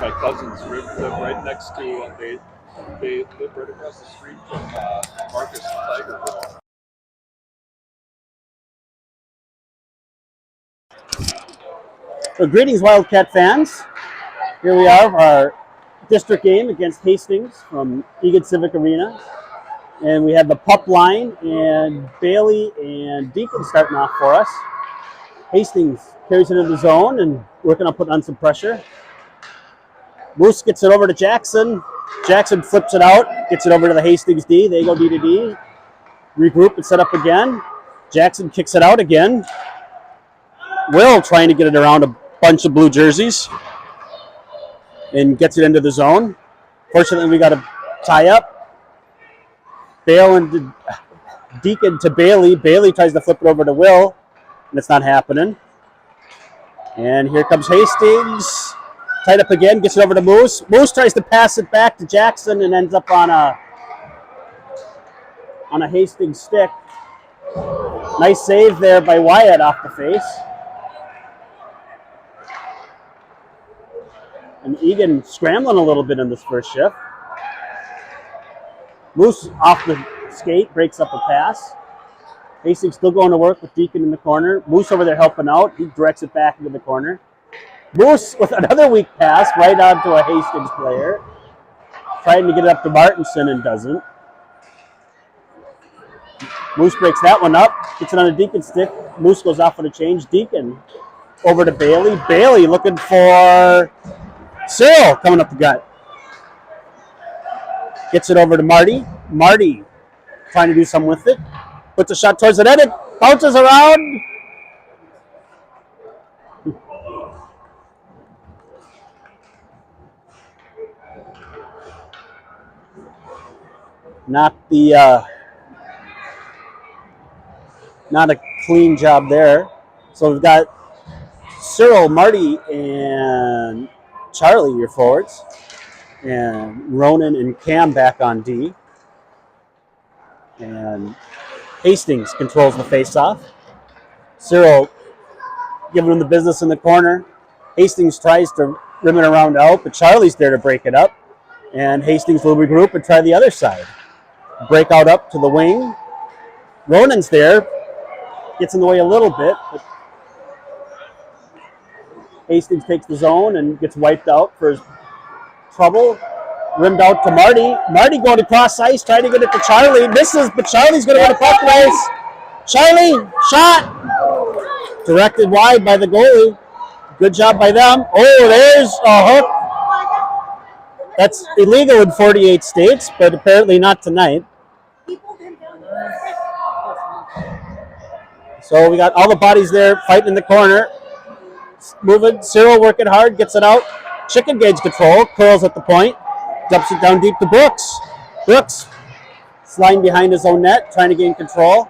my cousins live right next to. They live right across the street from Marcus Tiger Grill. So greetings, Wildcat fans. Here we are, our district game against Hastings from Eagan Civic Arena. And we have the pup line and Bailey and Deacon starting off for us. Hastings carries it into the zone and working on putting on some pressure. Moose gets it over to Jackson. Jackson flips it out, gets it over to the Hastings D. They go D to D. Regroup and set up again. Jackson kicks it out again. Will trying to get it around a bunch of blue jerseys and gets it into the zone. Fortunately, we got a tie up. Bale and Deacon to Bailey. Bailey tries to flip it over to Will, and it's not happening. And here comes Hastings. Tied up again, gets it over to Moose. Moose tries to pass it back to Jackson and ends up on a Hastings stick. Nice save there by Wyatt off the face. And Eagan scrambling a little bit in this first shift. Moose off the skate, breaks up a pass. Hastings still going to work with Deacon in the corner. Moose over there helping out. He directs it back into the corner. Moose with another weak pass right onto a Hastings player. Trying to get it up to Martinson and doesn't. Moose breaks that one up. Gets it on a Deacon stick. Moose goes off on a change. Deacon over to Bailey. Bailey looking for Cyril coming up the gut. Gets it over to Marty. Marty trying to do something with it. Puts a shot towards the net. It bounces around. Not a clean job there. So we've got Cyril, Marty, and Charlie, your forwards. And Ronan and Cam back on D. And Hastings controls the face-off. Cyril giving him the business in the corner. Hastings tries to rim it around out, but Charlie's there to break it up. And Hastings will regroup and try the other side. Break out up to the wing. Ronan's there. Gets in the way a little bit, but Hastings takes the zone and gets wiped out for his trouble. Rimmed out to Marty. Marty going across ice, trying to get it to Charlie. Misses, but Charlie's going to go to puck race. Charlie, shot. Directed wide by the goalie. Good job by them. Oh, there's a hook. That's illegal in 48 states, but apparently not tonight. So we got all the bodies there fighting in the corner. Moving. Cyril working hard, gets it out. Chicken gauge control, curls at the point. Dumps it down deep to Brooks. Brooks sliding behind his own net, trying to gain control.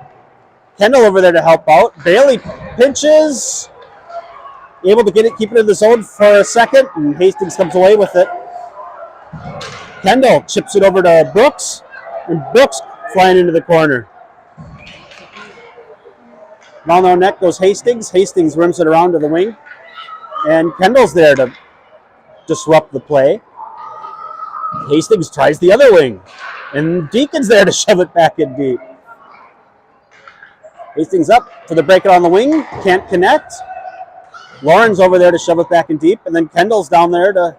Kendall over there to help out. Bailey pinches. Able to get it, keep it in the zone for a second, and Hastings comes away with it. Kendall chips it over to Brooks, and Brooks flying into the corner. Round our net goes Hastings. Hastings rims it around to the wing. And Kendall's there to disrupt the play. Hastings tries the other wing. And Deacon's there to shove it back in deep. Hastings up for the break it on the wing. Can't connect. Lauren's over there to shove it back in deep. And then Kendall's down there to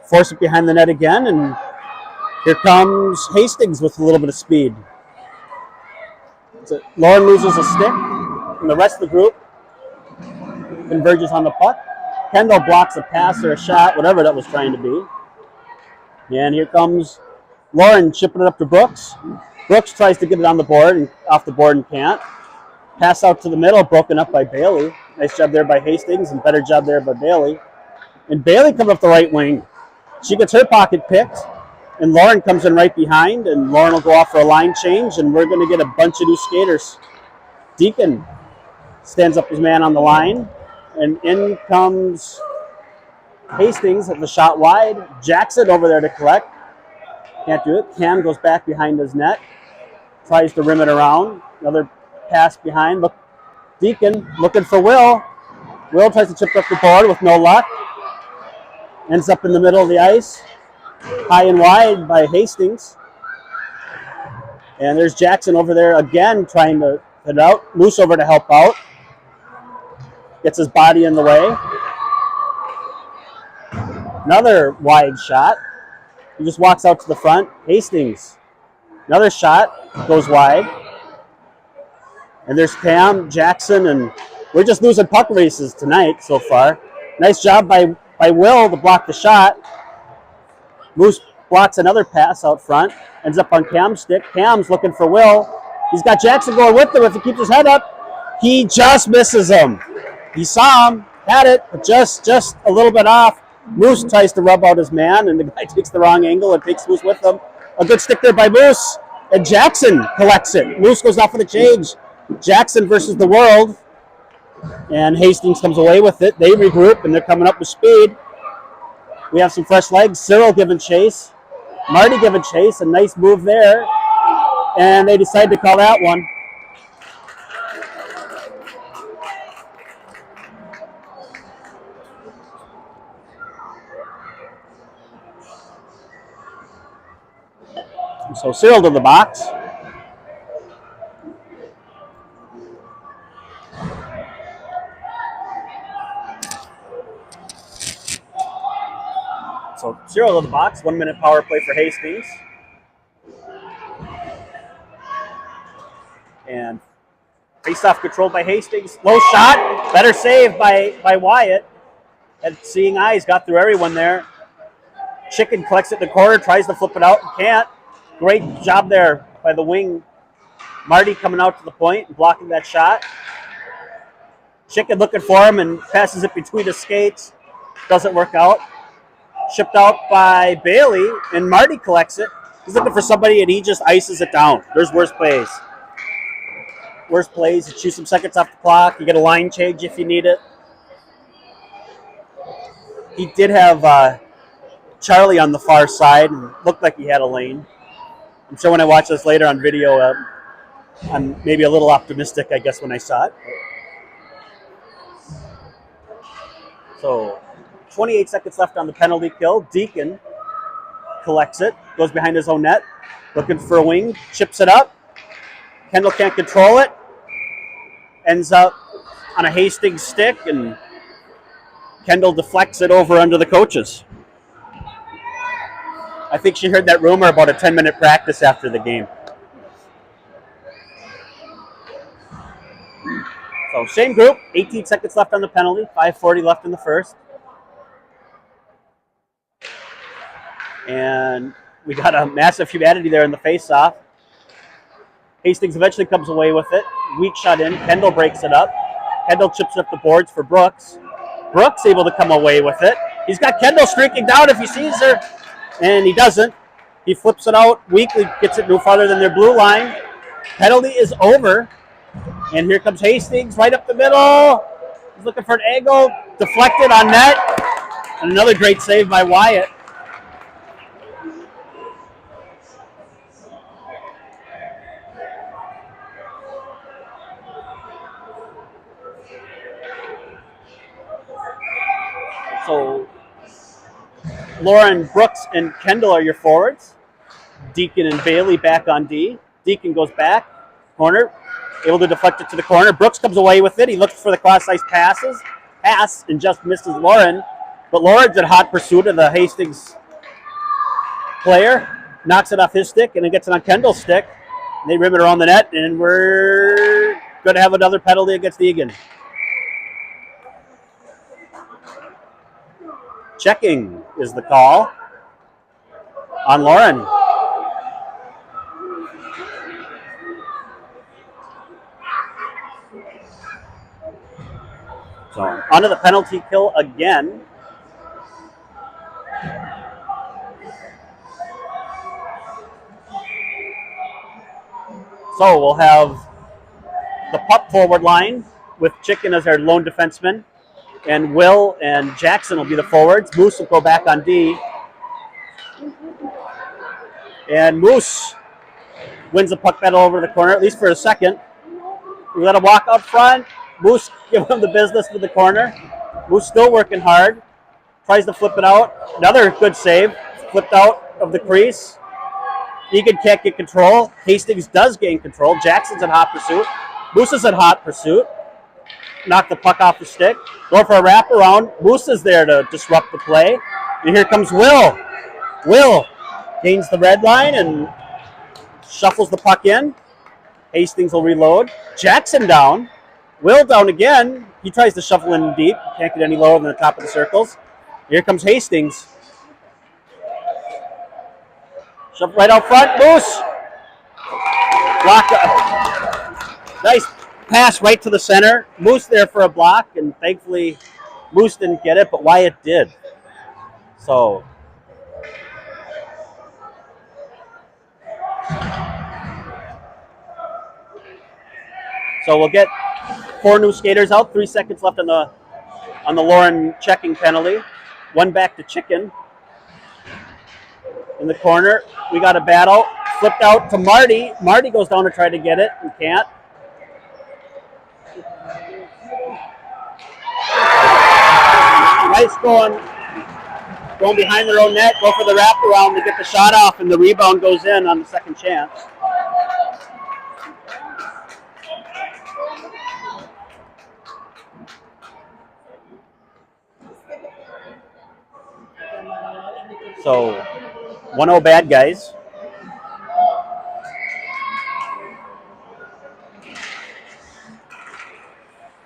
force it behind the net again. And here comes Hastings with a little bit of speed. So Lauren loses a stick. And the rest of the group converges on the puck. Kendall blocks a pass or a shot, whatever that was trying to be. And here comes Lauren chipping it up to Brooks. Brooks tries to get it on the board and off the board and can't. Pass out to the middle, broken up by Bailey. Nice job there by Hastings and better job there by Bailey. And Bailey comes up the right wing. She gets her pocket picked. And Lauren comes in right behind. And Lauren will go off for a line change. And we're going to get a bunch of new skaters. Deacon stands up his man on the line, and in comes Hastings at the shot wide. Jackson over there to collect. Can't do it. Cam goes back behind his net. Tries to rim it around. Another pass behind. Look, Deacon looking for Will. Will tries to chip up the board with no luck. Ends up in the middle of the ice. High and wide by Hastings. And there's Jackson over there again trying to hit out. Moose over to help out. Gets his body in the way. Another wide shot. He just walks out to the front. Hastings. Another shot. Goes wide. And there's Cam, Jackson, and we're just losing puck races tonight so far. Nice job by Will to block the shot. Moose blocks another pass out front. Ends up on Cam's stick. Cam's looking for Will. He's got Jackson going with him. If he keeps his head up, he just misses him. He saw him, had it, but just a little bit off. Moose tries to rub out his man, and the guy takes the wrong angle and takes Moose with him. A good stick there by Moose, and Jackson collects it. Moose goes off for the change. Jackson versus the world, and Hastings comes away with it. They regroup, and they're coming up with speed. We have some fresh legs. Cyril giving chase. Marty giving chase. A nice move there, and they decide to call that one. So Cyril to the box. So Cyril to the box. 1 minute power play for Hastings. And face-off controlled by Hastings. Low shot. Better save by Wyatt. And seeing eyes got through everyone there. Chicken collects it in the corner. Tries to flip it out. Can't. Great job there by the wing. Marty coming out to the point and blocking that shot. Chicken looking for him and passes it between his skates. Doesn't work out. Shipped out by Bailey, and Marty collects it. He's looking for somebody, and he just ices it down. There's worse plays. Worse plays. You choose some seconds off the clock. You get a line change if you need it. He did have Charlie on the far side and looked like he had a lane. I'm sure when I watch this later on video, I'm maybe a little optimistic, I guess, when I saw it. So 28 seconds left on the penalty kill. Deacon collects it, goes behind his own net, looking for a wing, chips it up. Kendall can't control it. Ends up on a Hastings stick, and Kendall deflects it over under the coaches. I think she heard that rumor about a 10-minute practice after the game. So same group, 18 seconds left on the penalty, 5:40 left in the first. And we got a massive humanity there in the face-off. Hastings eventually comes away with it. Weak shot in. Kendall breaks it up. Kendall chips up the boards for Brooks. Brooks able to come away with it. He's got Kendall streaking down if he sees her. And he doesn't. He flips it out. Weakly gets it no farther than their blue line. Penalty is over. And here comes Hastings right up the middle. He's looking for an angle. Deflected on net. And another great save by Wyatt. So Lauren, Brooks, and Kendall are your forwards. Deacon and Bailey back on D. Deacon goes back, corner, able to deflect it to the corner. Brooks comes away with it. He looks for the cross-ice pass, and just misses Lauren. But Lauren's in hot pursuit of the Hastings player. Knocks it off his stick, and then gets it on Kendall's stick. And they rim it around the net, and we're going to have another penalty against Eagan. Checking is the call on Lauren. So onto the penalty kill again. So we'll have the puck forward line with Chicken as our lone defenseman. And Will and Jackson will be the forwards. Moose will go back on D. And Moose wins the puck battle over the corner, at least for a second. We let him walk up front. Moose give him the business to the corner. Moose still working hard. tries to flip it out. Another good save. Flipped out of the crease. Eagan can't get control. Hastings does gain control. Jackson's in hot pursuit. Moose is in hot pursuit. Knocked the puck off the stick. Going for a wraparound. Moose is there to disrupt the play. And here comes Will. Will gains the red line and shuffles the puck in. Hastings will reload. Jackson down. Will down again. He tries to shuffle in deep. Can't get any lower than the top of the circles. Here comes Hastings. Shove right out front. Moose. Block. Nice pass right to the center. Moose there for a block, and thankfully Moose didn't get it, but Wyatt did. So we'll get 4 new skaters out. 3 seconds left on the Lauren checking penalty. 1 back to Chicken. In the corner, we got a battle. Flipped out to Marty. Marty goes down to try to get it and can't. Nice going behind their own net. Go for the wraparound to get the shot off, and the rebound goes in on the second chance. So 1-0 bad guys.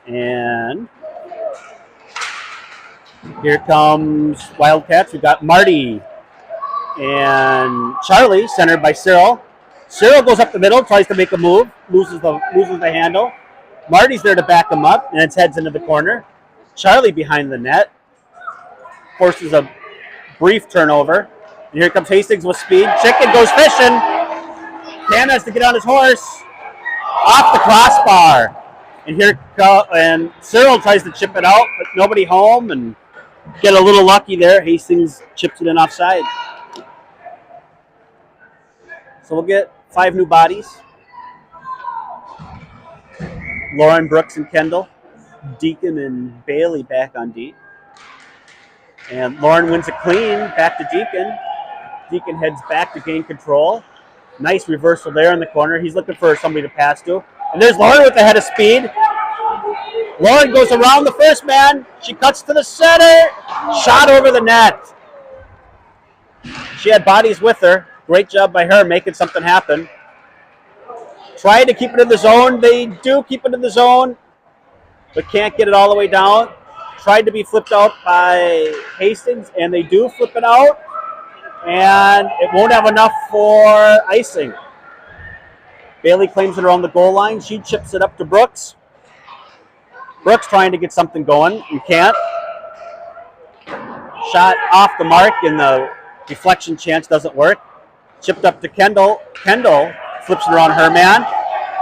And here comes Wildcats. We've got Marty and Charlie, centered by Cyril. Cyril goes up the middle, tries to make a move, loses the handle. Marty's there to back him up, and it heads into the corner. Charlie behind the net. Forces a brief turnover. And here comes Hastings with speed. Chicken goes fishing. Cam has to get on his horse. Off the crossbar. And Cyril tries to chip it out, but nobody home, and get a little lucky there. Hastings chips it in offside. So we'll get 5 new bodies. Lauren, Brooks, and Kendall. Deacon and Bailey back on D. And Lauren wins it clean, back to Deacon. Deacon heads back to gain control. Nice reversal there in the corner. He's looking for somebody to pass to. And there's Lauren with the head of speed. Lauren goes around the first man. She cuts to the center. Shot over the net. She had bodies with her. Great job by her making something happen. Tried to keep it in the zone. They do keep it in the zone, but can't get it all the way down. Tried to be flipped out by Hastings, and they do flip it out, and it won't have enough for icing. Bailey claims it around the goal line. She chips it up to Brooks. Brooks trying to get something going and can't. Shot off the mark, and the deflection chance doesn't work. Chipped up to Kendall. Kendall flips it around her man.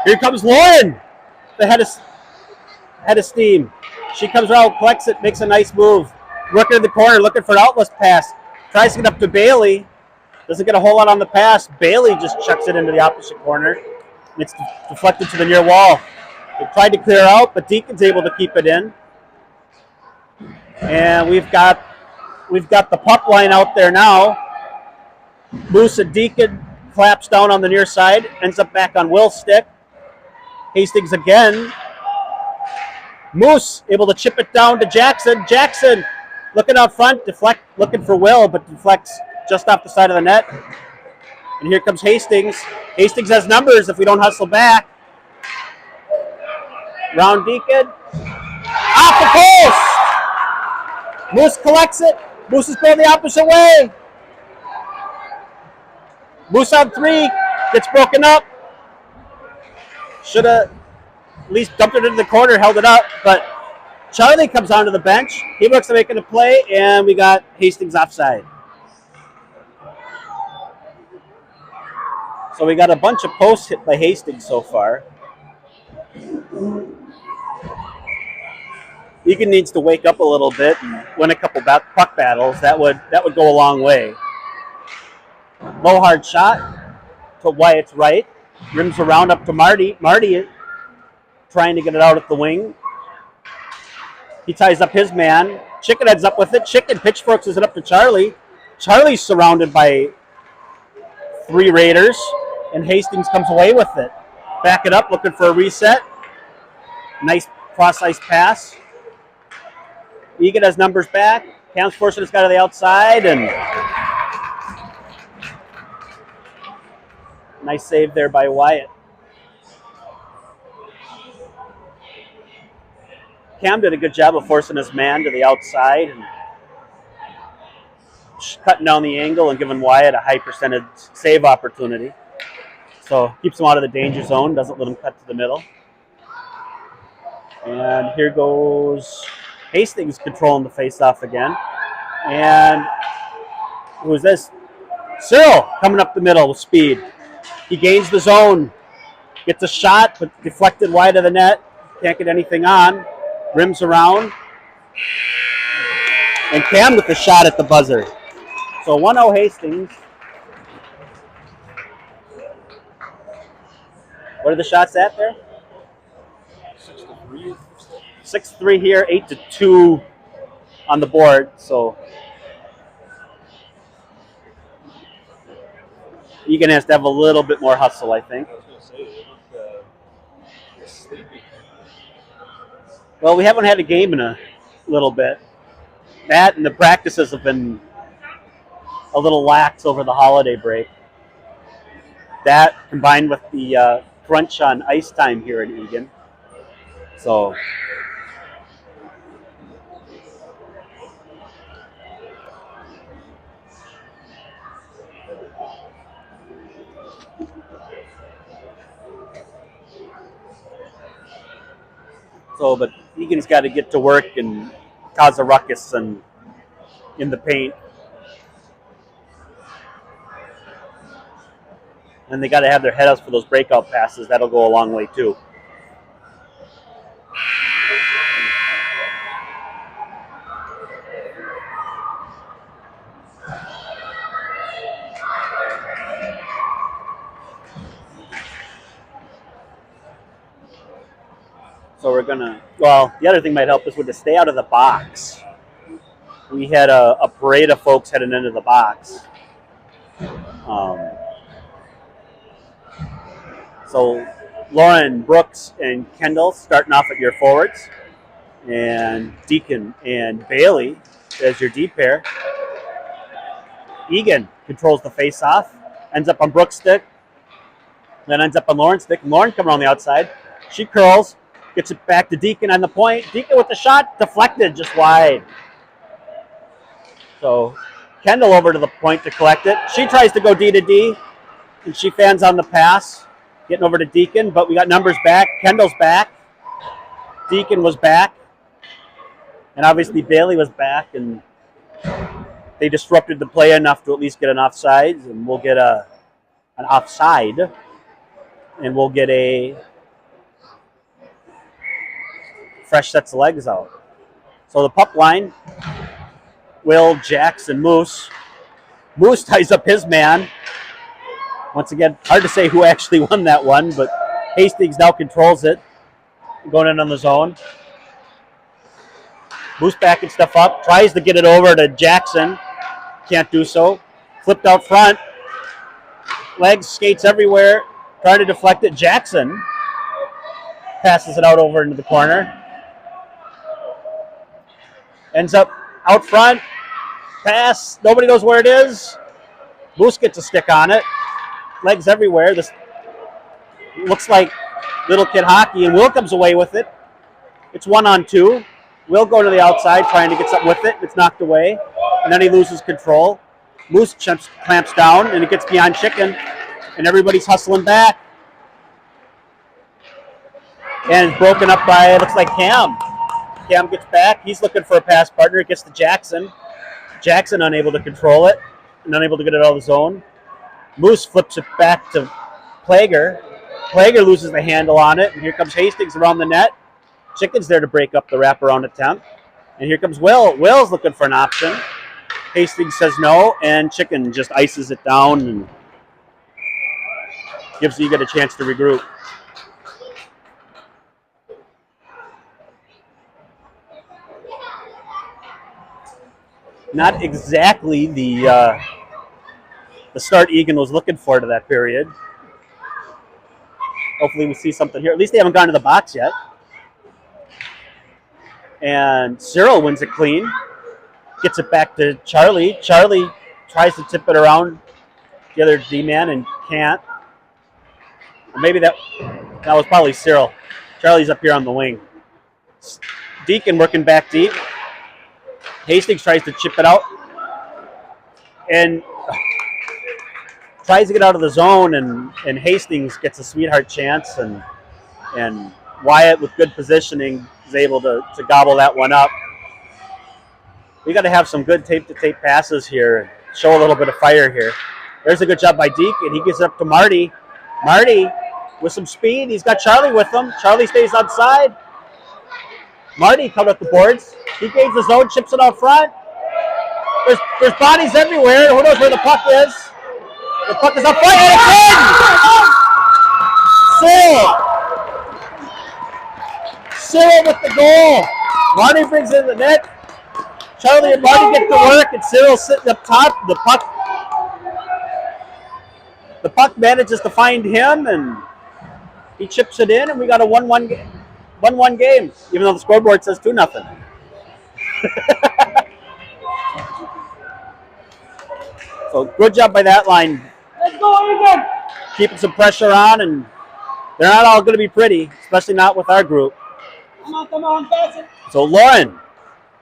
Here comes Lauren, the head of steam. She comes around, collects it, makes a nice move. Working in the corner, looking for an outlet pass. Tries to get up to Bailey. Doesn't get a whole lot on the pass. Bailey just chucks it into the opposite corner. And it's deflected to the near wall. They tried to clear out, but Deacon's able to keep it in. And we've got the puck line out there now. Moose and Deacon claps down on the near side. Ends up back on Will's stick. Hastings again. Moose able to chip it down to Jackson. Jackson looking out front, looking for Will, but deflects just off the side of the net. And here comes Hastings. Hastings has numbers if we don't hustle back. Round Deacon. Off the post! Moose collects it. Moose is going the opposite way. Moose on 3. Gets broken up. Should have at least dumped it into the corner, held it up, but Charlie comes onto the bench. He looks at making a play, and we got Hastings offside. So we got a bunch of posts hit by Hastings so far. Eagan needs to wake up a little bit and win a couple puck battles. That would go a long way. Low hard shot to Wyatt's right. Rims around up to Marty. Marty trying to get it out at the wing. He ties up his man. Chicken heads up with it. Chicken pitchforks it up to Charlie. Charlie's surrounded by 3 Raiders, and Hastings comes away with it. Back it up, looking for a reset. Nice cross-ice pass. Eagan has numbers back. Cam's forcing this guy to the outside, and nice save there by Wyatt. Cam did a good job of forcing his man to the outside and cutting down the angle and giving Wyatt a high percentage save opportunity. So keeps him out of the danger zone, doesn't let him cut to the middle. And here goes Hastings controlling the face-off again. And who's this? Cyril coming up the middle with speed. He gains the zone, gets a shot, but deflected wide of the net. Can't get anything on. Rims around. And Cam with the shot at the buzzer. So 1-0 Hastings. What are the shots at there? 6-3. 6-3 here, 8-2 on the board. So Eagan has to have a little bit more hustle, I think. I was going to say, they look sleepy. Well, we haven't had a game in a little bit. That and the practices have been a little lax over the holiday break. That combined with the crunch on ice time here in Eagan. So but Eagan's got to get to work and cause a ruckus and in the paint. And they got to have their head up for those breakout passes. That'll go a long way too. So we're gonna, well, the other thing might help us would to stay out of the box. We had a parade of folks heading into the box. So Lauren, Brooks, and Kendall starting off at your forwards. And Deacon and Bailey as your D pair. Eagan controls the face-off. Ends up on Brooks' stick. Then ends up on Lauren's stick. Lauren coming on the outside. She curls. Gets it back to Deacon on the point. Deacon with the shot. Deflected just wide. So Kendall over to the point to collect it. She tries to go D to D. And she fans on the pass. Getting over to Deacon. But we got numbers back. Kendall's back. Deacon was back. And obviously Bailey was back. And they disrupted the play enough to at least get an offsides. And we'll get an offside. And we'll get a fresh sets of legs out. So the pup line, Will, Jackson, Moose. Moose ties up his man. Once again, hard to say who actually won that one, but Hastings now controls it. Going in on the zone. Moose backing stuff up. Tries to get it over to Jackson. Can't do so. Flipped out front. Legs, skates everywhere. Trying to deflect it. Jackson passes it out over into the corner. Ends up out front. Pass. Nobody knows where it is. Moose gets a stick on it. Legs everywhere. This looks like little kid hockey, and Will comes away with it. It's 1-on-2. Will go to the outside trying to get something with it. It's knocked away, and then he loses control. Moose clamps down, and it gets beyond Chicken, and everybody's hustling back. And it's broken up by, it looks like Cam. Cam gets back. He's looking for a pass partner. It gets to Jackson. Jackson unable to control it and unable to get it out of the zone. Moose flips it back to Plager. Plager loses the handle on it, and here comes Hastings around the net. Chicken's there to break up the wraparound attempt. And here comes Will. Will's looking for an option. Hastings says no, and Chicken just ices it down and gives Eagan a chance to regroup. Not exactly the start Eagan was looking for to that period. Hopefully we see something here. At least they haven't gone to the box yet. And Cyril wins it clean. Gets it back to Charlie. Charlie tries to tip it around the other D-man and can't. Or maybe that was probably Cyril. Charlie's up here on the wing. Deacon working back deep. Hastings tries to chip it out and tries to get out of the zone, and Hastings gets a sweetheart chance, and Wyatt with good positioning is able to gobble that one up. We got to have some good tape-to-tape passes here and show a little bit of fire here. There's a good job by Deke, and he gets it up to Marty. Marty with some speed. He's got Charlie with him. Charlie stays outside. Marty covered up the boards. He gains the zone, chips it out front. There's bodies everywhere. Who knows where the puck is? The puck is up front, and it's in! Cyril with the goal. Marty brings in the net. Charlie and Marty get to work, and Cyril sitting up top. The puck manages to find him, and he chips it in, and we got a 1-1 game. 1-1 game, even though the scoreboard says 2-0. So good job by that line. Let's go, Eagan! Keeping some pressure on, and they're not all going to be pretty, especially not with our group. Come on, pass it. So Lauren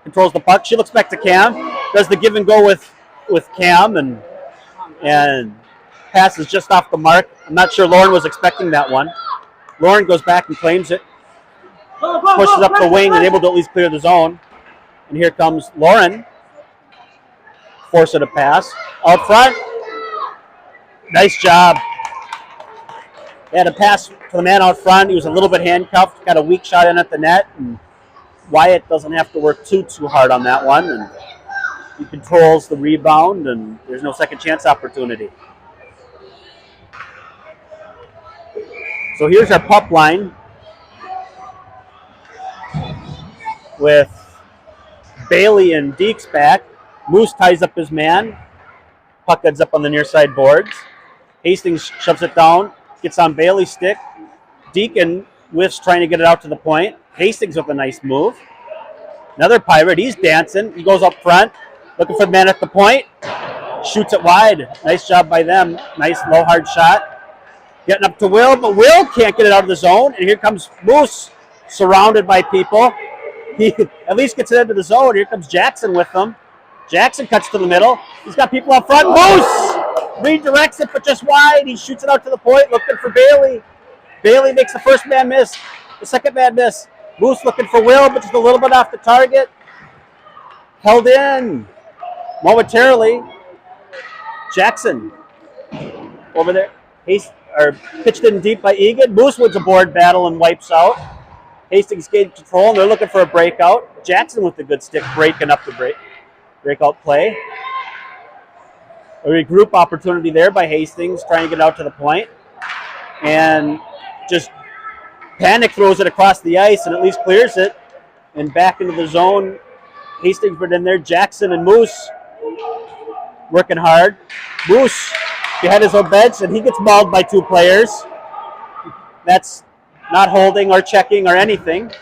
controls the puck. She looks back to Cam, does the give and go with Cam, and passes just off the mark. I'm not sure Lauren was expecting that one. Lauren goes back and claims it. Pushes up the wing and able to at least clear the zone. And here comes Lauren. Force it a pass. Out front. Nice job. They had a pass to the man out front. He was a little bit handcuffed. Got a weak shot in at the net. And Wyatt doesn't have to work too hard on that one. And he controls the rebound, and there's no second chance opportunity. So here's our pup line with Bailey and Deeks back. Moose ties up his man. Puck heads up on the near side boards. Hastings shoves it down, gets on Bailey's stick. Deacon whiffs trying to get it out to the point. Hastings with a nice move. Another Pirate, he's dancing. He goes up front, looking for the man at the point. Shoots it wide. Nice job by them. Nice low hard shot. Getting up to Will, but Will can't get it out of the zone. And here comes Moose, surrounded by people. He at least gets it into the zone. Here comes Jackson with them. Jackson cuts to the middle. He's got people up front. Moose redirects it, but just wide. He shoots it out to the point, looking for Bailey. Bailey makes the first man miss. The second man miss. Moose looking for Will, but just a little bit off the target. Held in momentarily. Jackson over there. Pitched in deep by Eagan. Moose wins a board battle and wipes out. Hastings gained control, and they're looking for a breakout. Jackson with the good stick, breaking up the breakout play. A regroup opportunity there by Hastings, trying to get out to the point. And just panic throws it across the ice and at least clears it. And back into the zone. Hastings put in there. Jackson and Moose working hard. Moose behind his own bench, and he gets mauled by two players. That's not holding or checking or anything.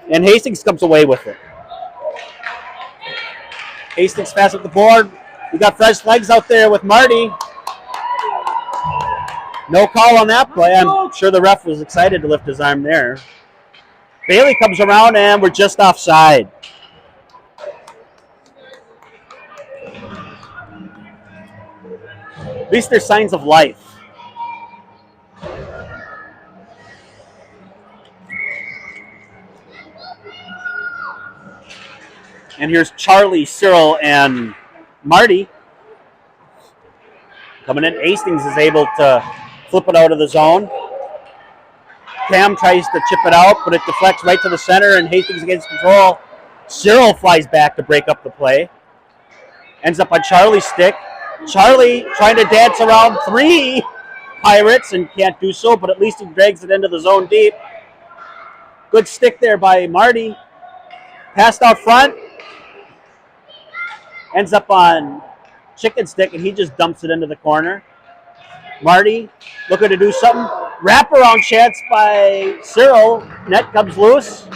And Hastings comes away with it. Hastings fast up the board. We got fresh legs out there with Marty. No call on that play. I'm sure the ref was excited to lift his arm there. Bailey comes around, and we're just offside. At least there's signs of life. And here's Charlie, Cyril, and Marty coming in. Hastings is able to flip it out of the zone. Cam tries to chip it out, but it deflects right to the center, and Hastings gains control. Cyril flies back to break up the play. Ends up on Charlie's stick. Charlie trying to dance around three Pirates and can't do so, but at least he drags it into the zone deep. Good stick there by Marty. Passed out front. Ends up on chicken stick, and he just dumps it into the corner. Marty looking to do something. Wraparound chance by Cyril. Net comes loose.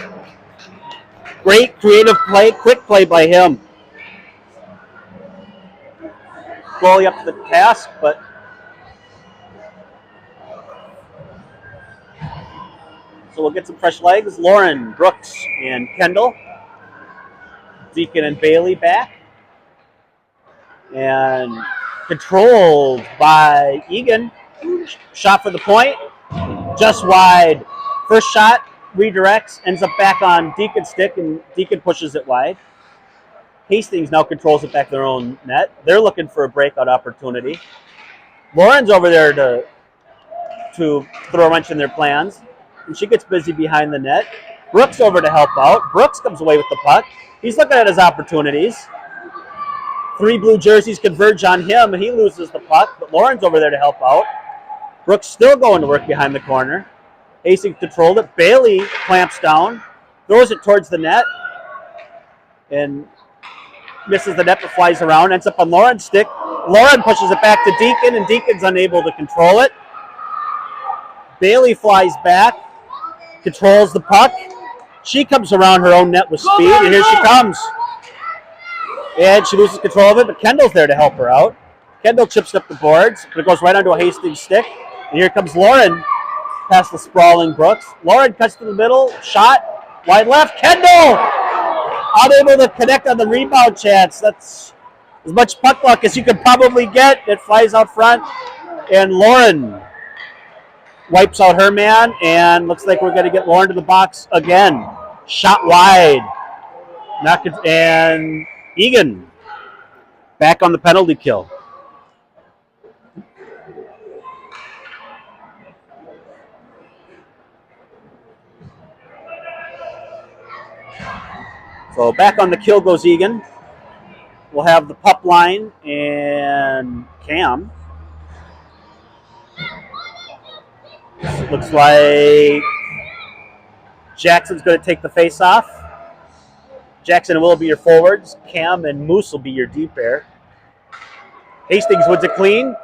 Great creative play, quick play by him. Goalie up to the task, but so we'll get some fresh legs. Lauren, Brooks, and Kendall. Deacon and Bailey back. And controlled by Eagan. Shot for the point. Just wide. First shot, redirects, ends up back on Deacon's stick, and Deacon pushes it wide. Hastings now controls it back their own net. They're looking for a breakout opportunity. Lauren's over there to throw a wrench in their plans, and she gets busy behind the net. Brooks over to help out. Brooks comes away with the puck. He's looking at his opportunities. 3 blue jerseys converge on him, and he loses the puck, but Lauren's over there to help out. Brooks still going to work behind the corner. Hastings controlled it. Bailey clamps down, throws it towards the net, and misses the net but flies around, ends up on Lauren's stick. Lauren pushes it back to Deacon, and Deacon's unable to control it. Bailey flies back, controls the puck. She comes around her own net with speed, and here she comes. And she loses control of it, but Kendall's there to help her out. Kendall chips up the boards, but it goes right onto a Hastings stick. And here comes Lauren past the sprawling Brooks. Lauren cuts to the middle, shot, wide left. Kendall unable to connect on the rebound chance. That's as much puck luck as you could probably get. It flies out front, and Lauren wipes out her man, and looks like we're going to get Lauren to the box again. Shot wide. And Eagan back on the penalty kill. So back on the kill goes Eagan. We'll have the pup line and Cam. Looks like Jackson's going to take the face off. Jackson will be your forwards. Cam and Moose will be your D pair. Hastings wins it clean.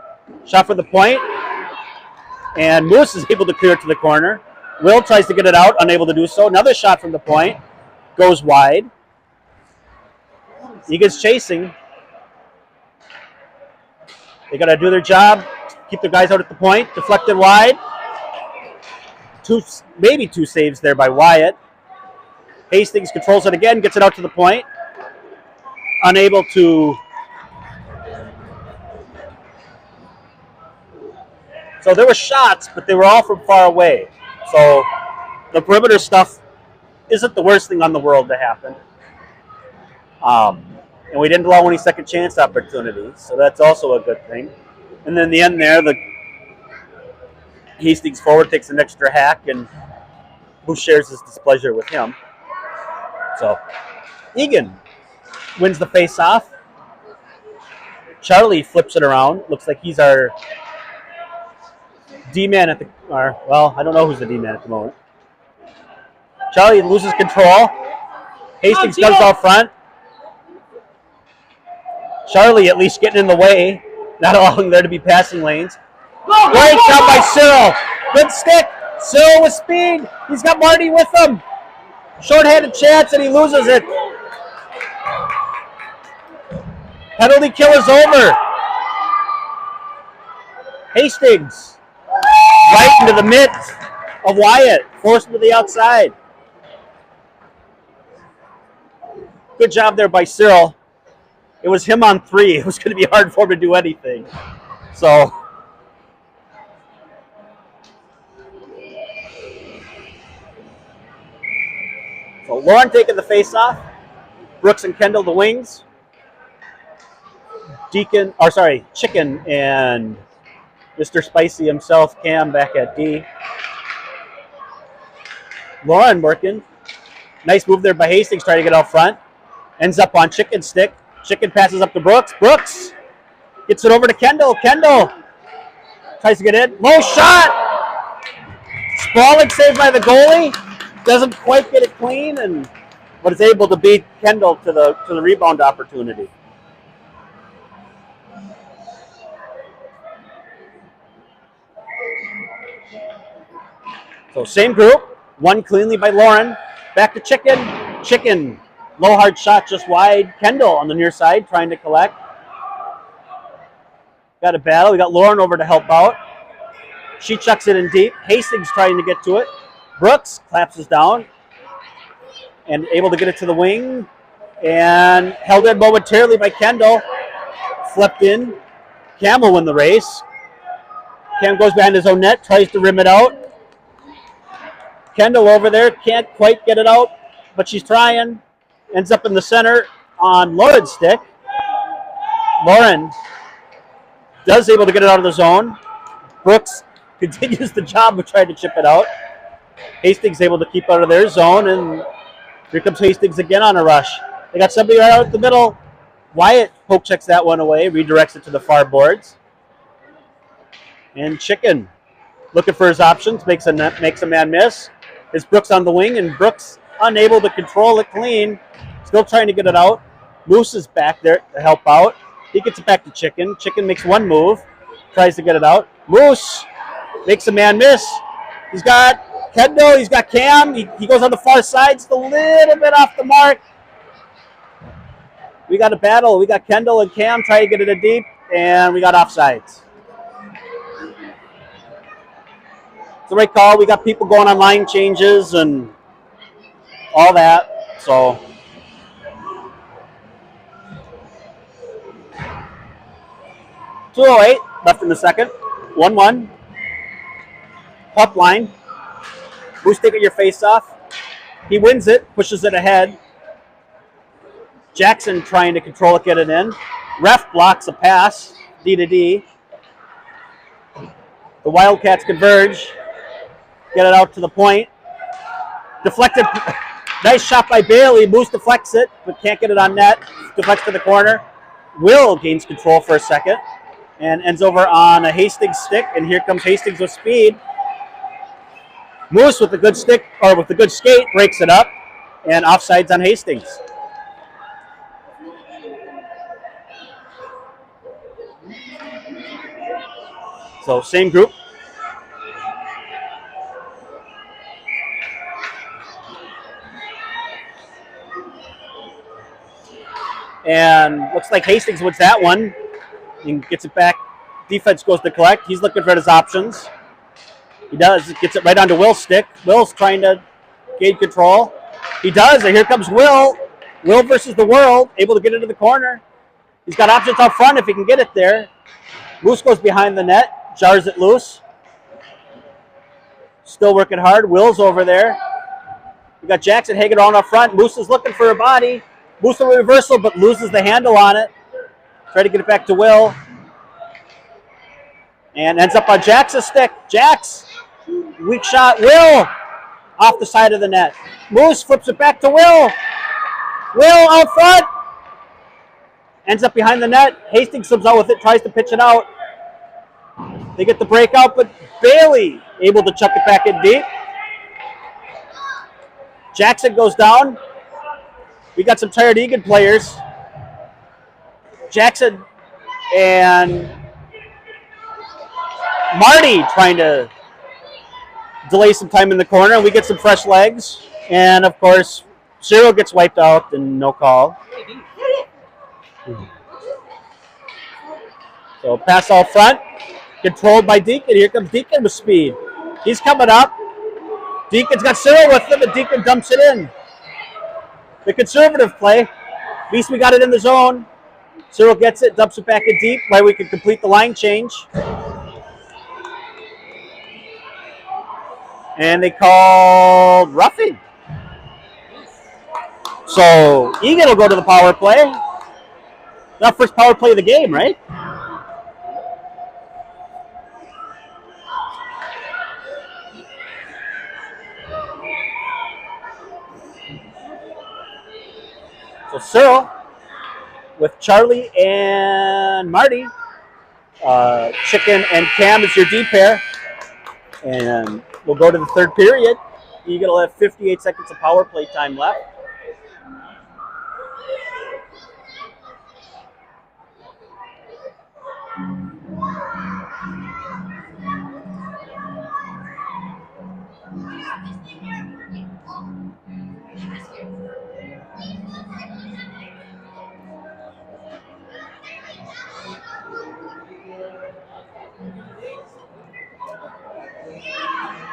Shot for the point. And Moose is able to clear it to the corner. Will tries to get it out, unable to do so. Another shot from the point. Goes wide. Eagan's chasing. They got to do their job. Keep their guys out at the point. Deflected wide. Maybe two saves there by Wyatt. Hastings controls it again, gets it out to the point. Unable to. So there were shots, but they were all from far away. So the perimeter stuff isn't the worst thing on the world to happen. And we didn't allow any second chance opportunities, so that's also a good thing. And then in the end there, the Hastings forward takes an extra hack, and who shares his displeasure with him. So Eagan wins the face-off. Charlie flips it around. Looks like he's our D-man at the, well, I don't know who's the D-man at the moment. Charlie loses control. Hastings comes out front. Charlie at least getting in the way, not allowing there to be passing lanes. Great shot by Cyril. Good stick. Cyril with speed. He's got Marty with him. Short-handed chance, and he loses it. Penalty kill is over. Hastings right into the midst of Wyatt. Forced him to the outside. Good job there by Cyril. It was him on 3. It was going to be hard for him to do anything. So Lauren taking the face-off. Brooks and Kendall the wings. Chicken and Mr. Spicy himself, Cam, back at D. Lauren working. Nice move there by Hastings, trying to get out front. Ends up on Chicken's stick. Chicken passes up to Brooks. Brooks gets it over to Kendall. Kendall tries to get in. Low shot. Sprawling save by the goalie. Doesn't quite get it clean, but is able to beat Kendall to the rebound opportunity. So same group, one cleanly by Lauren. Back to Chicken. Chicken, low hard shot just wide. Kendall on the near side trying to collect. Got a battle. We got Lauren over to help out. She chucks it in deep. Hastings trying to get to it. Brooks collapses down and able to get it to the wing. And held in momentarily by Kendall. Flipped in. Cam will win the race. Cam goes behind his own net, tries to rim it out. Kendall over there can't quite get it out, but she's trying. Ends up in the center on Lauren's stick. Lauren does able to get it out of the zone. Brooks continues the job of trying to chip it out. Hastings able to keep out of their zone, and here comes Hastings again on a rush. They got somebody right out the middle. Wyatt poke checks that one away, redirects it to the far boards. And Chicken looking for his options, makes a man miss. Is Brooks on the wing, and Brooks unable to control it clean. Still trying to get it out. Moose is back there to help out. He gets it back to Chicken. Chicken makes one move, tries to get it out. Moose makes a man miss. He's got Kendall, he's got Cam. He goes on the far side, just a little bit off the mark. We got a battle. We got Kendall and Cam trying to get it in deep, and we got offsides. It's the right call. We got people going on line changes and all that. So .208 left in the second. 1-1. Up line. Moose taking your face off. He wins it, pushes it ahead. Jackson trying to control it, get it in. Ref blocks a pass, D to D. The Wildcats converge. Get it out to the point. Deflected. Nice shot by Bailey. Moose deflects it, but can't get it on net. Deflects to the corner. Will gains control for a second and ends over on a Hastings stick. And here comes Hastings with speed. Moose with a good stick, or with a good skate, breaks it up. And offsides on Hastings. So same group. And looks like Hastings wins that one and gets it back. Defense goes to collect. He's looking for his options. He does. Gets it right onto Will's stick. Will's trying to gain control. He does, and here comes Will. Will versus the world, able to get into the corner. He's got options out front if he can get it there. Moose goes behind the net, jars it loose. Still working hard. Will's over there. We got Jackson hanging around up front. Moose is looking for a body. Moves to reversal, but loses the handle on it. Try to get it back to Will. And ends up on Jack's stick. Jax, weak shot. Will, off the side of the net. Moose flips it back to Will. Will out front. Ends up behind the net. Hastings comes out with it, tries to pitch it out. They get the breakout, but Bailey able to chuck it back in deep. Jackson goes down. We got some tired Eagan players. Jackson and Marty trying to delay some time in the corner. We get some fresh legs. And, of course, Cyril gets wiped out and no call. So pass out front. Controlled by Deacon. Here comes Deacon with speed. He's coming up. Deacon's got Cyril with him, and Deacon dumps it in. The conservative play. At least we got it in the zone. Cyril gets it, dumps it back in deep, where we can complete the line change. And they called roughing. So Eagan will go to the power play. Not first power play of the game, right? So Cyril with Charlie and Marty. Chicken and Cam is your D pair. And we'll go to the third period. Eagan will have 58 seconds of power play time left.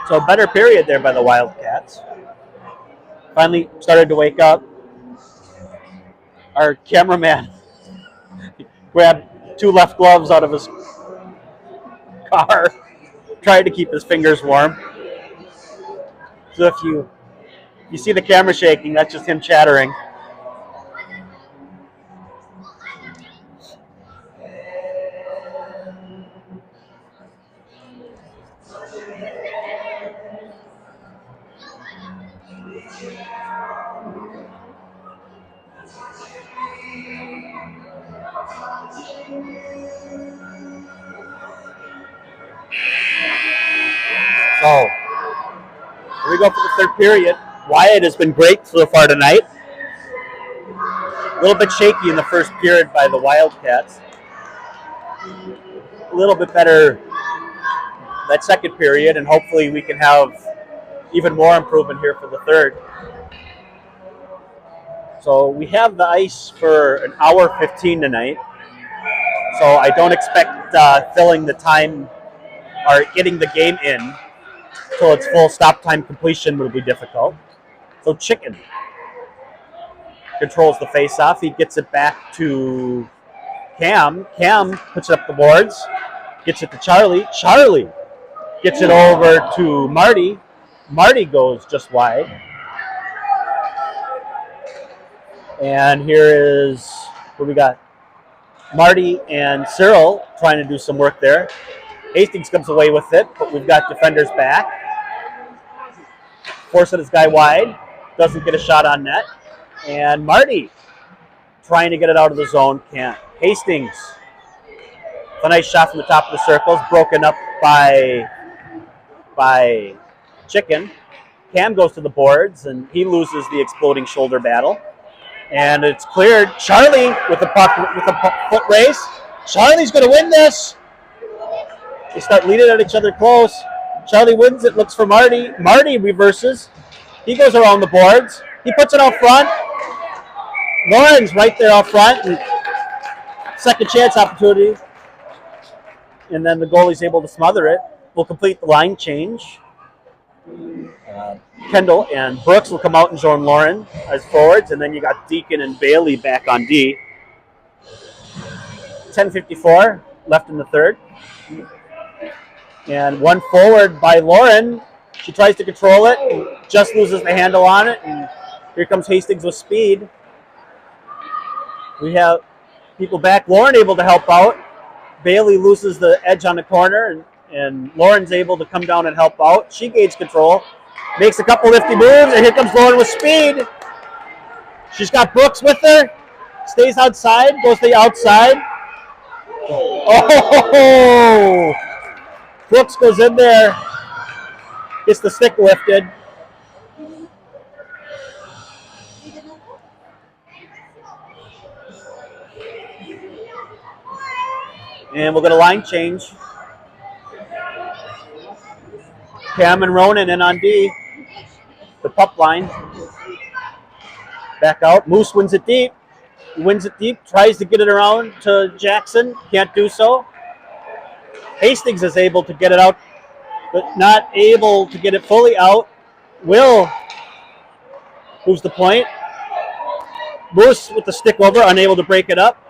So better period there by the Wildcats. Finally started to wake up. Our cameraman grabbed 2 left gloves out of his car, tried to keep his fingers warm. So if you see the camera shaking, that's just him chattering. So here we go for the third period. Wyatt has been great so far tonight. A little bit shaky in the first period by the Wildcats. A little bit better that second period, and hopefully we can have even more improvement here for the third. So we have the ice for an hour 15 tonight. So I don't expect filling the time or getting the game in till its full stop time completion will be difficult. So Chicken controls the face-off. He gets it back to Cam. Cam puts it up the boards, gets it to Charlie. Charlie gets it over to Marty. Marty goes just wide. And here is what we got. Marty and Cyril trying to do some work there. Hastings comes away with it, but we've got defenders back. Forcing his guy wide. Doesn't get a shot on net. And Marty trying to get it out of the zone. Can't. Hastings. A nice shot from the top of the circles. Broken up by Chicken. Cam goes to the boards, and he loses the exploding shoulder battle. And it's cleared. Charlie with the puck with a foot race. Charlie's going to win this. They start leading at each other close. Charlie wins it, looks for Marty. Marty reverses. He goes around the boards. He puts it out front. Lauren's right there out front. And second chance opportunity. And then the goalie's able to smother it. We'll complete the line change. Kendall and Brooks will come out and join Lauren as forwards, and then you got Deacon and Bailey back on D. 10:54 left in the third. And one forward by Lauren. She tries to control it, and just loses the handle on it, and here comes Hastings with speed. We have people back. Lauren able to help out. Bailey loses the edge on the corner, and Lauren's able to come down and help out. She gains control. Makes a couple lifty moves, and here comes Lauren with speed. She's got Brooks with her. Stays outside, goes to the outside. Oh! Brooks goes in there. Gets the stick lifted. And we'll get a line change. Cam and Ronan in on D. The pup line. Back out. Moose wins it deep. He wins it deep. Tries to get it around to Jackson. Can't do so. Hastings is able to get it out, but not able to get it fully out. Will moves the point. Moose with the stick over, unable to break it up.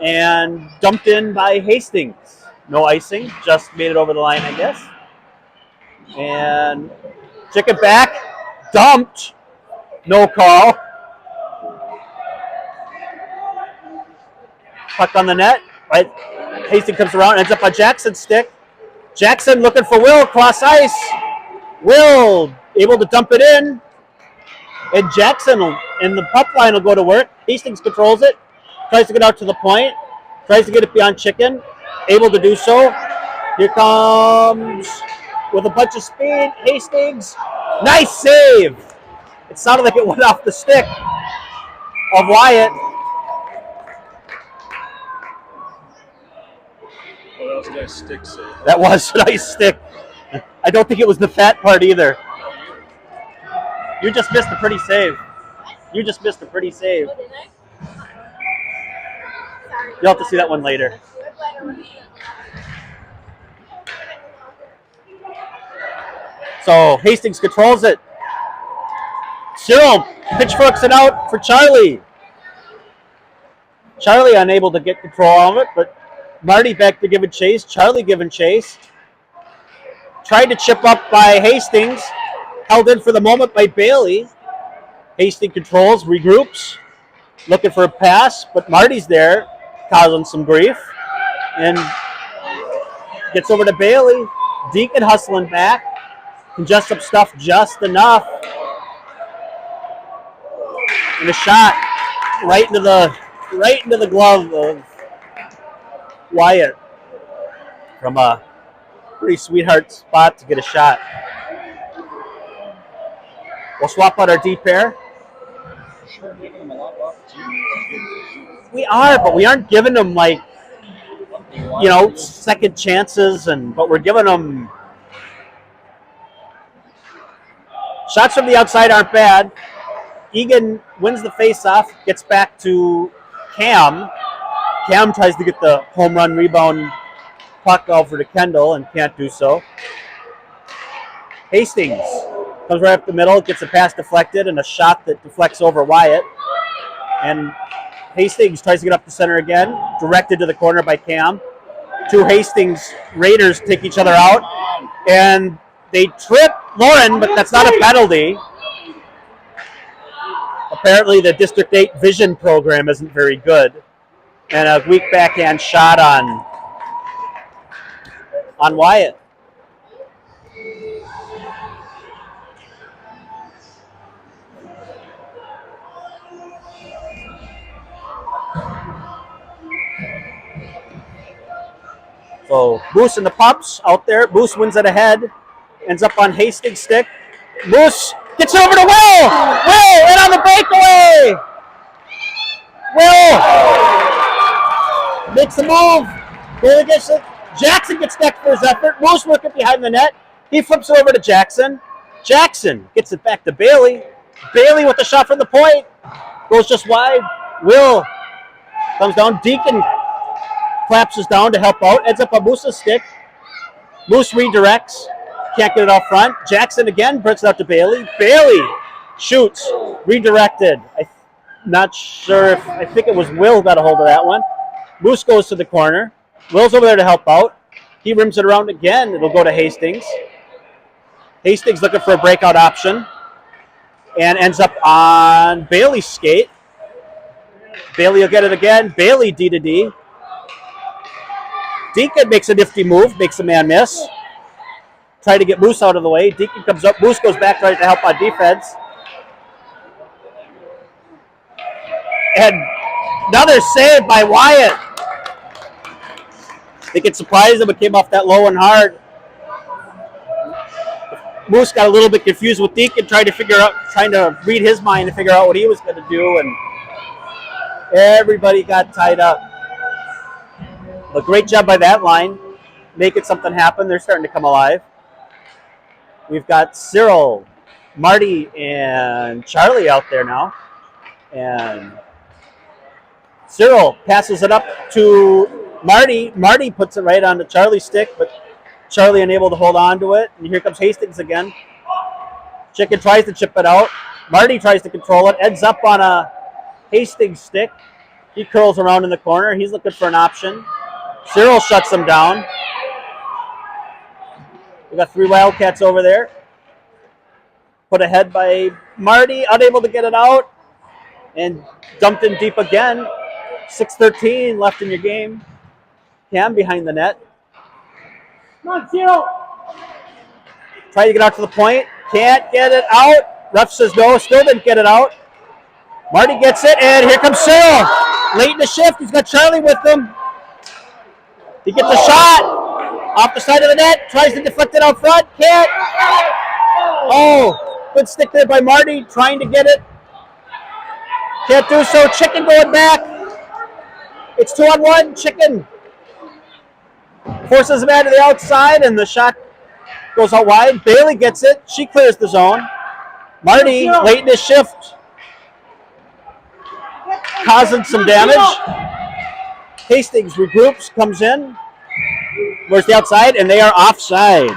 And dumped in by Hastings. No icing. Just made it over the line, I guess. And Chicken back, dumped, no call. Puck on the net, right? Hastings comes around, ends up on Jackson's stick. Jackson looking for Will, cross ice. Will able to dump it in. And Jackson and the puck line will go to work. Hastings controls it, tries to get out to the point, tries to get it beyond Chicken, able to do so. Here comes... with a bunch of speed, Hastings. Nice save. It sounded like it went off the stick of Wyatt. Oh, that was a nice stick save. That was a nice stick. I don't think it was the fat part either. You just missed a pretty save. You just missed a pretty save. You'll have to see that one later. So Hastings controls it. Cyril pitchforks it out for Charlie. Charlie unable to get control of it, but Marty back to giving chase. Charlie giving chase. Tried to chip up by Hastings. Held in for the moment by Bailey. Hastings controls, regroups. Looking for a pass, but Marty's there, causing some grief. And gets over to Bailey. Deacon hustling back. Congests up stuff just enough. And a shot right into the glove of Wyatt from a pretty sweetheart spot to get a shot. We'll swap out our D pair. We are, but we aren't giving them like, second chances, but we're giving them shots from the outside aren't bad. Eagan wins the face-off, gets back to Cam. Cam tries to get the home run rebound puck over to Kendall and can't do so. Hastings comes right up the middle, gets a pass deflected and a shot that deflects over Wyatt. And Hastings tries to get up the center again, directed to the corner by Cam. Two Hastings Raiders take each other out, and they trip Lauren, but that's not a penalty. Apparently the District 8 vision program isn't very good. And a weak backhand shot on Wyatt. So Moose and the Pups out there. Moose wins it ahead. Ends up on Hastings' stick. Moose gets over to Will! Will in on the breakaway! Will makes the move. Bailey gets it. Jackson gets decked for his effort. Moose working behind the net. He flips it over to Jackson. Jackson gets it back to Bailey. Bailey with the shot from the point. Goes just wide. Will comes down. Deacon collapses down to help out. Ends up on Moose's stick. Moose redirects. Can't get it off front. Jackson again brings it out to Bailey. Bailey shoots. Redirected. Not sure if, I think it was Will who got a hold of that one. Moose goes to the corner. Will's over there to help out. He rims it around again. It'll go to Hastings. Hastings looking for a breakout option. And ends up on Bailey's skate. Bailey will get it again. Bailey D to D. Deacon makes a nifty move. Makes a man miss. Try to get Moose out of the way. Deacon comes up. Moose goes back trying to help on defense. And another save by Wyatt. I think it surprised him. It came off that low and hard. Moose got a little bit confused with Deacon, trying to read his mind and figure out what he was going to do, and everybody got tied up. A great job by that line, making something happen. They're starting to come alive. We've got Cyril, Marty, and Charlie out there now, and Cyril passes it up to Marty. Marty puts it right onto Charlie's stick, but Charlie unable to hold on to it. And here comes Hastings again. Chicken tries to chip it out. Marty tries to control it. Ends up on a Hastings stick. He curls around in the corner. He's looking for an option. Cyril shuts him down. We got three Wildcats over there. Put ahead by Marty. Unable to get it out. And dumped in deep again. 6:13 left in your game. Cam behind the net. Come on, Cyril. Try to get out to the point. Can't get it out. Ref says no. Still didn't get it out. Marty gets it, and here comes Cyril. Late in the shift. He's got Charlie with him. He gets a shot off the side of the net. Tries to deflect it out front. Can't. Oh, good stick there by Marty. Trying to get it. Can't do so. Chicken going back. It's 2-on-1. Chicken forces the man to the outside, and the shot goes out wide. Bailey gets it. She clears the zone. Marty, late in his shift, causing some damage. Hastings regroups, comes in. Where's the outside? And they are offside.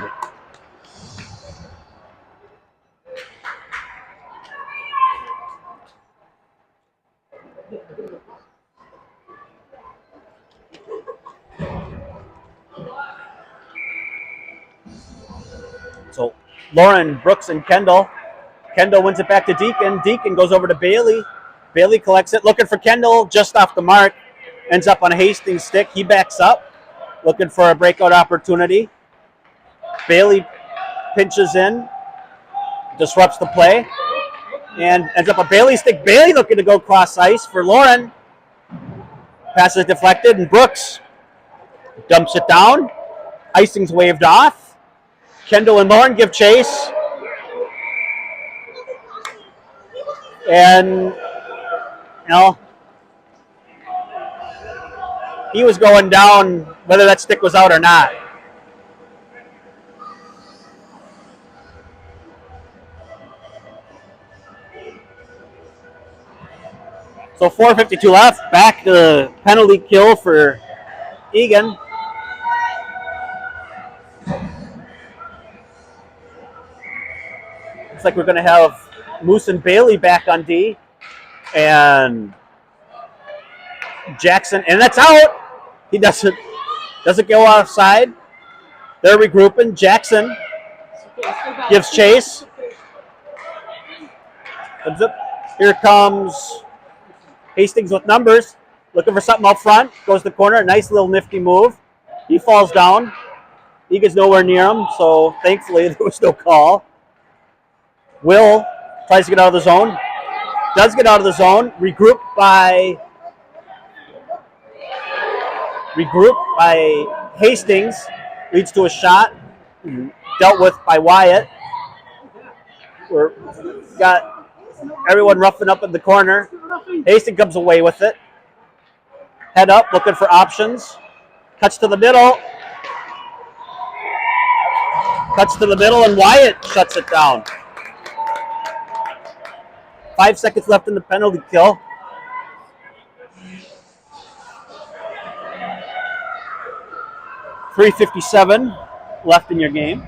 Lauren, Brooks, and Kendall. Kendall wins it back to Deacon. Deacon goes over to Bailey. Bailey collects it, looking for Kendall, just off the mark. Ends up on a Hastings stick. He backs up, looking for a breakout opportunity. Bailey pinches in, disrupts the play, and ends up a Bailey stick. Bailey looking to go cross ice for Lauren. Pass is deflected, and Brooks dumps it down. Icing's waved off. Kendall and Lauren give chase. And, he was going down whether that stick was out or not. So 4:52 left. Back to the penalty kill for Eagan. Looks like we're going to have Moose and Bailey back on D. And Jackson, and that's out. He doesn't go offside. They're regrouping. Jackson gives chase. Here comes Hastings with numbers, looking for something up front. Goes to the corner. Nice little nifty move. He falls down. Egan's nowhere near him, so thankfully there was no call. Will tries to get out of the zone. Does get out of the zone. Regrouped by Hastings. Leads to a shot. Dealt with by Wyatt. We're got everyone roughing up in the corner. Hastings comes away with it. Head up, looking for options. Cuts to the middle. And Wyatt shuts it down. 5 seconds left in the penalty kill. .357 left in your game.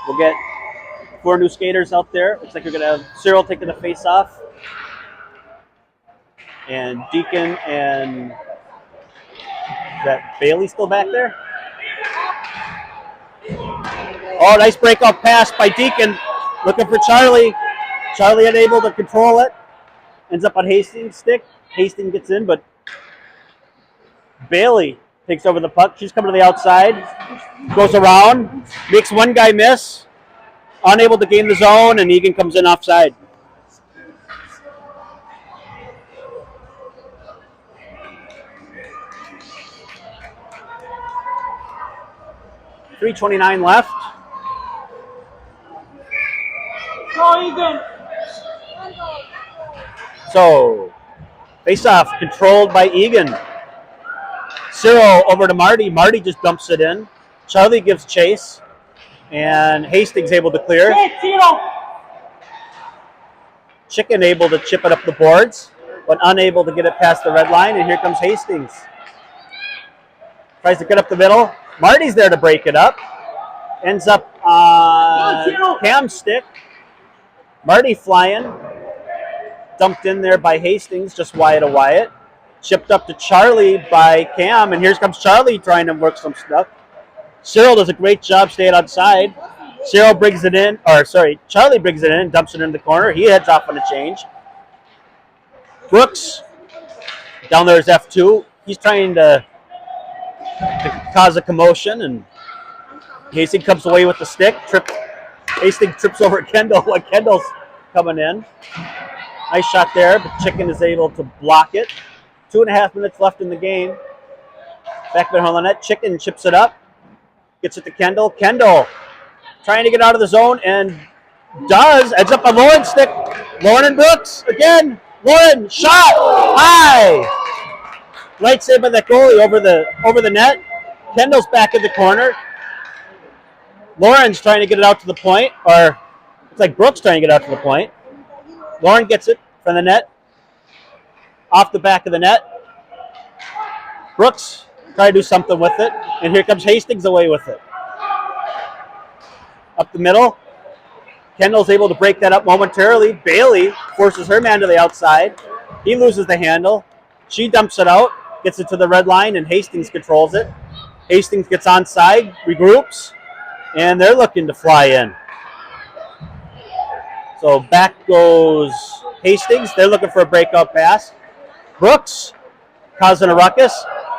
We'll get 4 new skaters out there. Looks like we're going to have Cyril taking the face off. And Deacon and... Is that Bailey still back there? Oh, nice breakout pass by Deacon. Looking for Charlie. Charlie unable to control it. Ends up on Hastings' stick. Hastings gets in, but Bailey takes over the puck. She's coming to the outside. Goes around. Makes one guy miss. Unable to gain the zone, and Eagan comes in offside. .329 left. So, face-off controlled by Eagan. Cyril over to Marty. Marty just dumps it in. Charlie gives chase. And Hastings able to clear. Chicken able to chip it up the boards, but unable to get it past the red line. And here comes Hastings. Tries to get up the middle. Marty's there to break it up. Ends up on Cam's stick. Marty flying. Dumped in there by Hastings, just wide of Wyatt. Chipped up to Charlie by Cam, and here comes Charlie trying to work some stuff. Cyril does a great job staying outside. Charlie brings it in and dumps it in the corner. He heads off on a change. Brooks, down there is F2. He's trying to cause a commotion, and Hastings comes away with the stick. Hastings trips over Kendall while Kendall's coming in. Nice shot there, but Chicken is able to block it. 2.5 minutes left in the game. Back behind the net. Chicken chips it up. Gets it to Kendall. Kendall trying to get out of the zone and does. Ends up on Lauren's stick. Lauren and Brooks again. Lauren, shot! High! Right save by that goalie over the net. Kendall's back in the corner. Lauren's trying to get it out to the point, or it's like Brooks trying to get out to the point. Lauren gets it from the net, off the back of the net. Brooks trying to do something with it, and here comes Hastings away with it. Up the middle. Kendall's able to break that up momentarily. Bailey forces her man to the outside. He loses the handle. She dumps it out, gets it to the red line, and Hastings controls it. Hastings gets onside, regroups, And they're looking to fly in. So back goes Hastings. They're looking for a breakout pass. Brooks causing a ruckus.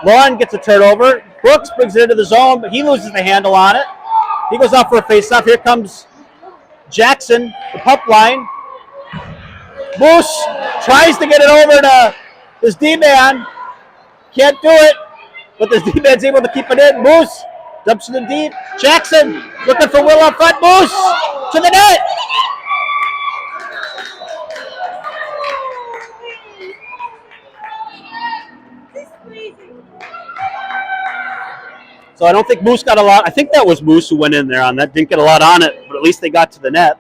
Lauren gets a turnover. Brooks brings it into the zone, but he loses the handle on it. He goes out for a face-off. Here comes Jackson, the pup line. Moose tries to get it over to this D-man. Can't do it, but this D-man's able to keep it in. Moose dumps it in deep. Jackson looking for Will up front. Moose to the net. So I don't think Moose got a lot. I think that was Moose who went in there on that. Didn't get a lot on it, but at least they got to the net.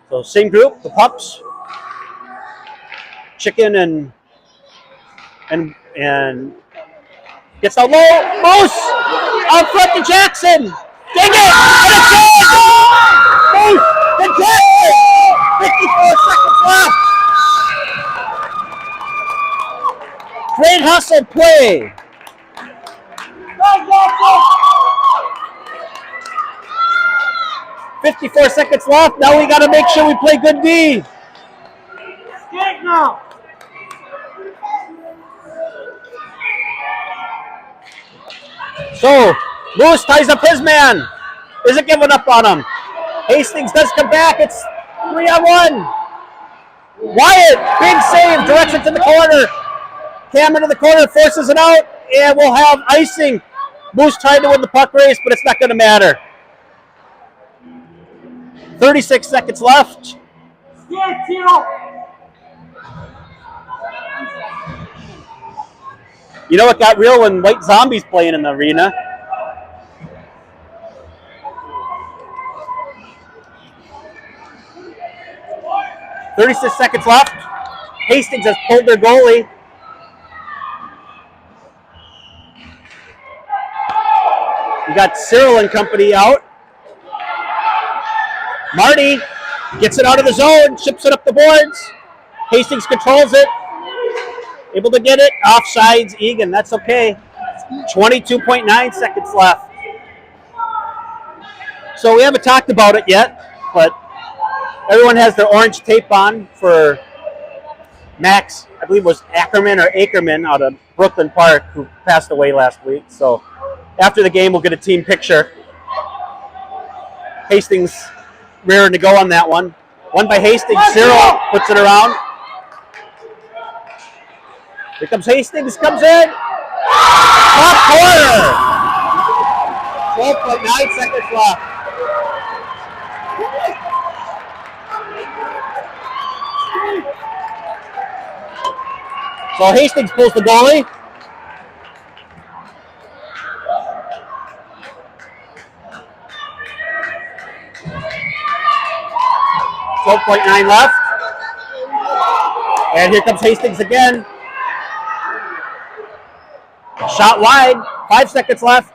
So same group, the pups, Chicken and gets out low. Moose out front to Jackson. Dig it! And it's in! Moose to Jackson! 54 seconds left. Great hustle play. 54 seconds left. Now we got to make sure we play good D. Skate now. So Moose ties up his man. Isn't giving up on him. Hastings does come back. It's 3-on-1. Wyatt, big save, directs it to the corner. Cameron to the corner, forces it out, and we'll have icing. Moose trying to win the puck race, but it's not going to matter. 36 seconds left. Skate, Tito. You know what got real when White Zombies playing in the arena? .36 seconds left. Hastings has pulled their goalie. We got Cyril and company out. Marty gets it out of the zone, ships it up the boards. Hastings controls it. Able to get it. Offsides, Eagan. That's okay. 22.9 seconds left. So we haven't talked about it yet, but everyone has their orange tape on for Max, I believe it was Ackerman out of Brooklyn Park, who passed away last week. So after the game, we'll get a team picture. Hastings rearing to go on that one. One by Hastings. Cyril puts it around. Here comes Hastings, comes in. Top corner. 12.9 seconds left. So Hastings pulls the goalie. .9 left. And here comes Hastings again. Shot wide. 5 seconds left.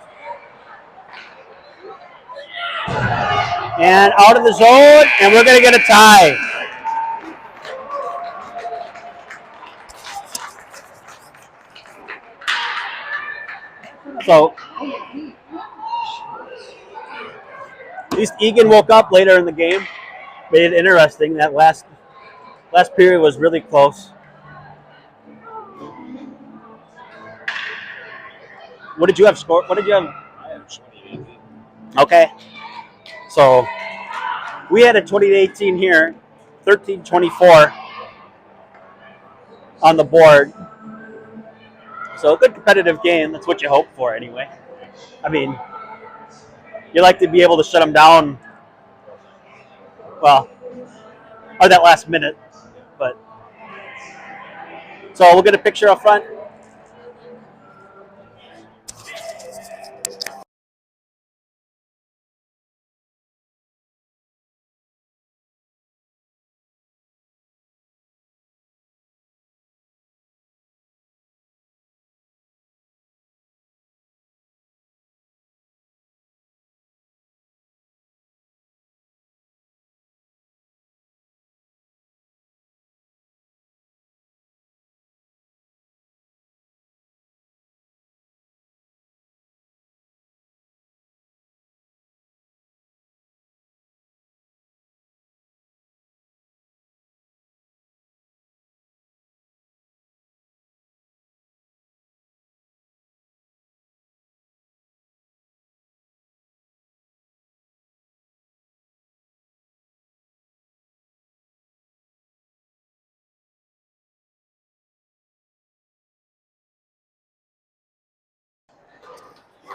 And out of the zone, and we're going to get a tie. So, at least Eagan woke up later in the game. Made it interesting. That last period was really close. What did you have scored? What did you have? I have 2018. Okay. So we had a 20-18 here, 13-24 on the board. So a good competitive game. That's what you hope for anyway. I mean, you like to be able to shut them down, well, or that last minute. But so we'll get a picture up front.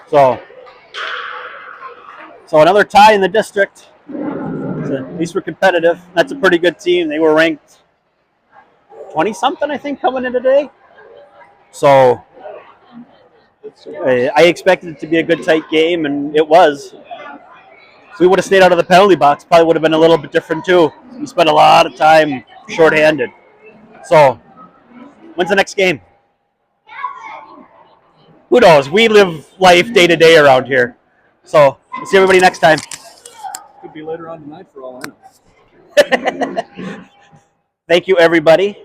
So another tie in the district. So at least we're competitive. That's a pretty good team. They were ranked 20-something, I think, coming in today. So I expected it to be a good, tight game, and it was. If we would have stayed out of the penalty box, probably would have been a little bit different, too. We spent a lot of time shorthanded. So, when's the next game? Who knows? We live life day to day around here. So, we'll see everybody next time. Could be later on tonight for all I know. Thank you, everybody.